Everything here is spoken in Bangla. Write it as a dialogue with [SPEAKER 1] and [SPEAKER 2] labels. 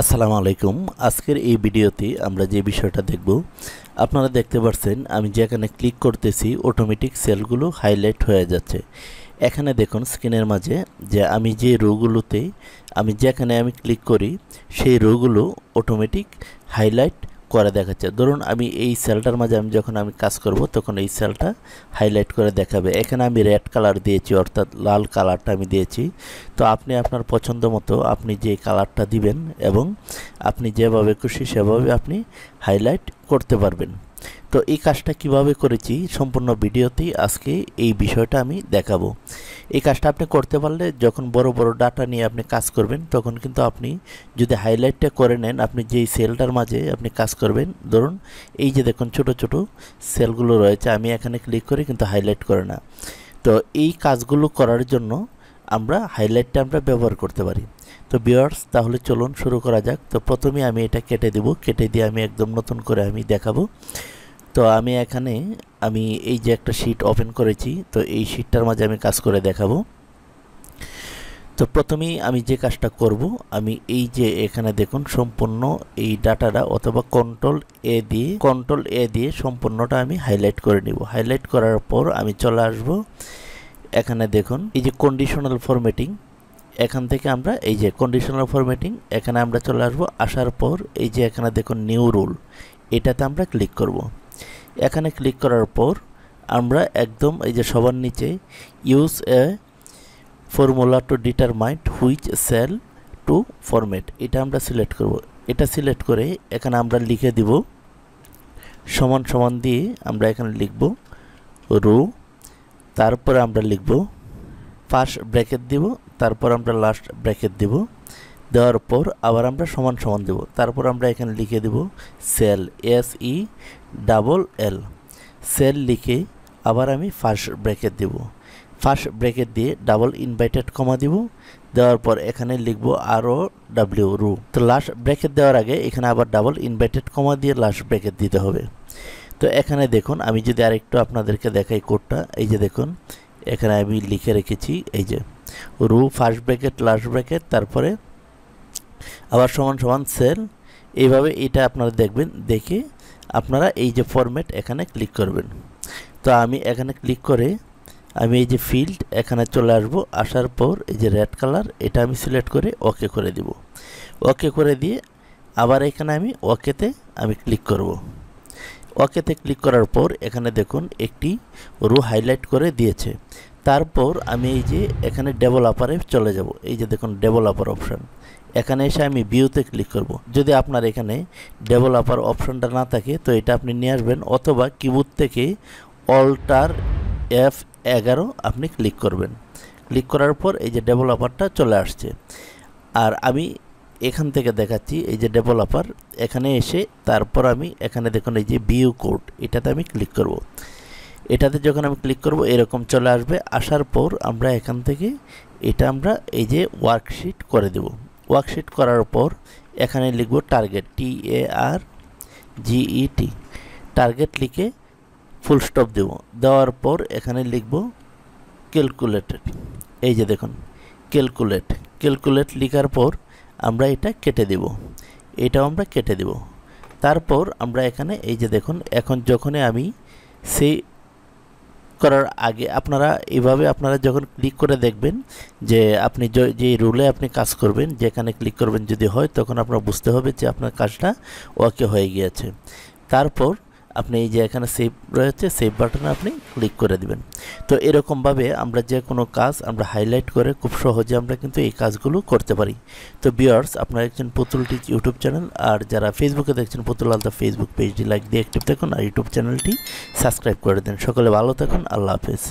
[SPEAKER 1] আসসালামু আলাইকুম। আজকের এই ভিডিওতে আমরা যে বিষয়টা দেখব, আপনারা দেখতে পাচ্ছেন আমি যেখানে ক্লিক করতেছি অটোমেটিক সেলগুলো হাইলাইট হয়ে যাচ্ছে। এখানে দেখুন স্ক্রিনের মাঝে যে আমি যে রোগুলোতে যেখানে আমি ক্লিক করি সেই রোগুলো অটোমেটিক হাইলাইট করে দেখাচ্ছে। ধরুন আমি এই সেলটার মাঝে যখন আমি কাজ করব তখন এই সেলটা হাইলাইট করে দেখাবে। এখানে আমি রেড কালার দিয়েছি, অর্থাৎ লাল কালারটা আমি দিয়েছি। তো আপনি আপনার পছন্দ মতো আপনি যে কালারটা দিবেন এবং আপনি যেভাবে খুশি সেভাবে আপনি হাইলাইট করতে পারবেন। তো এই কাজটা কিভাবে করেছি সম্পূর্ণ ভিডিওতেই আজকে এই বিষয়টা আমি দেখাবো। এই কাজটা আপনি করতে পারলে যখন বড় বড় ডাটা নিয়ে আপনি কাজ করবেন তখন কিন্তু আপনি যদি হাইলাইটটা করে নেন, আপনি যেই সেলটার মাঝে আপনি কাজ করবেন, ধরুন এই যে দেখুন ছোট ছোট সেলগুলো রয়েছে, আমি এখানে ক্লিক করি কিন্তু হাইলাইট করে না। তো এই কাজগুলো করার জন্য আমরা হাইলাইটটা ব্যবহার করতে পারি। তো ভিউয়ার্স, তাহলে চলুন শুরু করা যাক। তো প্রথমে আমি এটা কেটে দেব, কেটে দিয়ে আমি একদম নতুন করে আমি দেখাবো। তো আমি এখানে এই যে একটা শীট ওপেন করেছি, তো এই শীটটার মাঝে আমি কাজ করে দেখাবো। তো প্রথমেই আমি যে কাজটা করব, আমি এই যে এখানে দেখুন সম্পূর্ণ এই ডাটাটা অথবা কন্ট্রোল এ দিয়ে সম্পূর্ণটা আমি হাইলাইট করে নিব। হাইলাইট করার পর আমি চলে আসব এখানে দেখুন এই যে কন্ডিশনাল ফরম্যাটিং, এখান থেকে আমরা এই যে কন্ডিশনাল ফরম্যাটিং এখানে আমরা চলে আসব। আসার পর এই যে এখানে দেখুন নিউ রুল, এটাতে আমরা ক্লিক করব। এখানে ক্লিক করার পর আমরা একদম এই যে সবার নিচে use a formula to determine which cell to format, এটা আমরা সিলেক্ট করব। এটা সিলেক্ট করে এখানে আমরা লিখে দিব সমান সমান দিয়ে আমরা এখানে লিখব রো, তারপরে আমরা লিখব ফার্স্ট ব্র্যাকেট দিব, তারপর আমরা লাস্ট ব্র্যাকেট দিব। দেওয়ার পর আবার আমরা সমান সমান দেব, তারপর আমরা এখানে লিখে দেব সেল, SELL, সেল লিখে আবার আমি ফার্স্ট ব্র্যাকেট দেব। ফার্স্ট ব্র্যাকেট দিয়ে ডাবল ইনভার্টেড কমা দিব, দেওয়ার পর এখানে লিখব ROW রু। তো লাস্ট ব্র্যাকেট দেওয়ার আগে এখানে আবার ডাবল ইনভার্টেড কমা দিয়ে লাস্ট ব্র্যাকেট দিতে হবে। তো এখানে দেখুন আমি যদি আরেকটু আপনাদেরকে দেখাই কোডটা, এই যে দেখুন এখানে আমি লিখে রেখেছি এই যে রু ফার্স্ট ব্র্যাকেট লাস্ট ব্র্যাকেট, তারপরে আবার সমান সমান সেল। এইভাবে এটা আপনারা দেখবেন, দেখে আপনারা এই যে ফরম্যাট এখানে ক্লিক করবেন। তো আমি এখানে ক্লিক করে আমি এই যে ফিল্ড এখানে চলে আসব। আসার পর এই যে রেড কালার, এটা আমি সিলেক্ট করে ওকে করে দিব। ওকে করে দিয়ে আবার এখানে আমি ওকেতে ক্লিক করব। ওকেতে ক্লিক করার পর এখানে দেখুন একটি রো হাইলাইট করে দিয়েছে। তারপর আমি এই যে এখানে ডেভেলপারে চলে যাব। এই যে দেখুন ডেভেলপার অপশান, এখানে এসে আমি ভিউতে ক্লিক করব। যদি আপনার এখানে ডেভেলপার অপশনটা না থাকে তো এটা আপনি নিয়ে আসবেন, অথবা কিবোর্ড থেকে অল্টার F11 আপনি ক্লিক করবেন। ক্লিক করার পর এই যে ডেভেলপারটা চলে আসছে। আর আমি এখান থেকে দেখাচ্ছি এই যে ডেভেলপার, এখানে এসে তারপর আমি এখানে দেখুন এই যে ভিউ কোড, এটাতে আমি ক্লিক করব। এটাতে যখন আমি ক্লিক করব এরকম চলে আসবে। আসার পর আমরা এখান থেকে এটা এই যে ওয়ার্কশিট করে দেব। ওয়ার্কশিট করার পর এখানে লিখব টার্গেট, TARGET, টার্গেট লিখে ফুল স্টপ দেব। দেওয়ার পর এখানে লিখব ক্যালকুলেটেড, এই যে দেখুন ক্যালকুলেট লিখার পর আমরা এটা কেটে দেব। এটাও আমরা কেটে দেব। তারপর আমরা এখানে এই যে দেখুন এখন যখনই আমি সেই করার আগে আপনারা এইভাবে আপনারা যখন ক্লিক করে দেখবেন যে আপনি যে রুলে আপনি কাজ করবেন, যেখানে ক্লিক করবেন যদি হয় তখন আপনার বুঝতে হবে যে আপনার কাজটা ওকে হয়ে গিয়েছে। তারপর আপনি এই যে এখানে সেভ রয়েছে, সেভ বাটনে আপনি ক্লিক করে দিবেন। তো এরকমভাবে আমরা যে কোনো কাজ হাইলাইট করে খুব সহজে কিন্তু এই কাজগুলো করতে পারি। তো ভিউয়ার্স, আপনারা দেখছেন পুতুল টিচ ইউটিউব চ্যানেল, আর যারা ফেসবুকে দেখছেন পুতুল আলতা ফেসবুক পেজটি লাইক দিয়ে অ্যাক্টিভ থাকুন আর ইউটিউব চ্যানেলটি সাবস্ক্রাইব করে দেন। সকলে ভালো থাকুন, আল্লাহ হাফেজ।